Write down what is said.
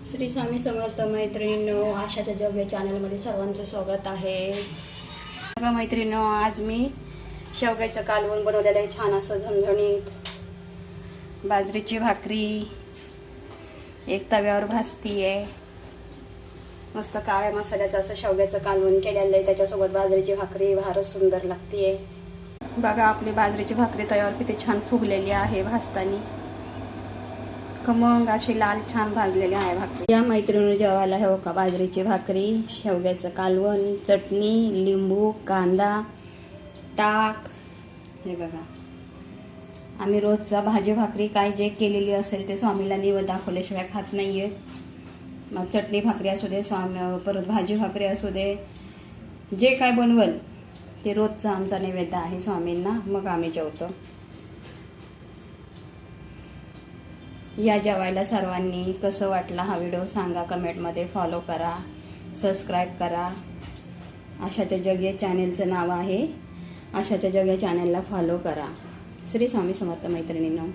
श्री स्वामी समर्थ मैत्रिणींनो, आशाच्या जग या चॅनलमध्ये सर्वांचं स्वागत आहे. बघा मैत्रिणींनो, आज मी शेवग्याचं कालवण बनवलेलं आहे. छान असं झणझणीत बाजरीची भाकरी एक तव्यावर भाजती आहे. मस्त काळ्या मसाल्याचं असं शेवग्याचं कालवण केलेलं आहे. त्याच्यासोबत बाजरीची भाकरी फारच सुंदर लागते. बघा आपली बाजरीची भाकरी तव्यावर किती छान फुगलेली आहे. भाजताना खमंग अशी लाल छान भाजलेली आहे भाकरी. या मैत्रिणी जेवायला हे का बाजरीची भाकरी, शेवग्याचं कालवण, चटणी, लिंबू, कांदा, ताक. हे बघा, आम्ही रोजचा भाजी भाकरी काय जे केलेली असेल ते स्वामीला निवेद दाखवल्याशिवाय खात नाही आहेत. मग चटणी भाकरी असू दे, परत भाजी भाकरी असू दे, जे काय बनवल ते रोजचा आमचा नैवेद्य आहे स्वामींना. मग आम्ही जेवतो. या जेवायला सर्वांनी. कसं वाटला हा व्हिडिओ सांगा कमेंटमध्ये. फॉलो करा, सबस्क्राईब करा. आशाच्या जग या चॅनेलचं नाव आहे. आशाच्या जग या चॅनेलला फॉलो करा. श्री स्वामी समर्थ मैत्रिणींनो.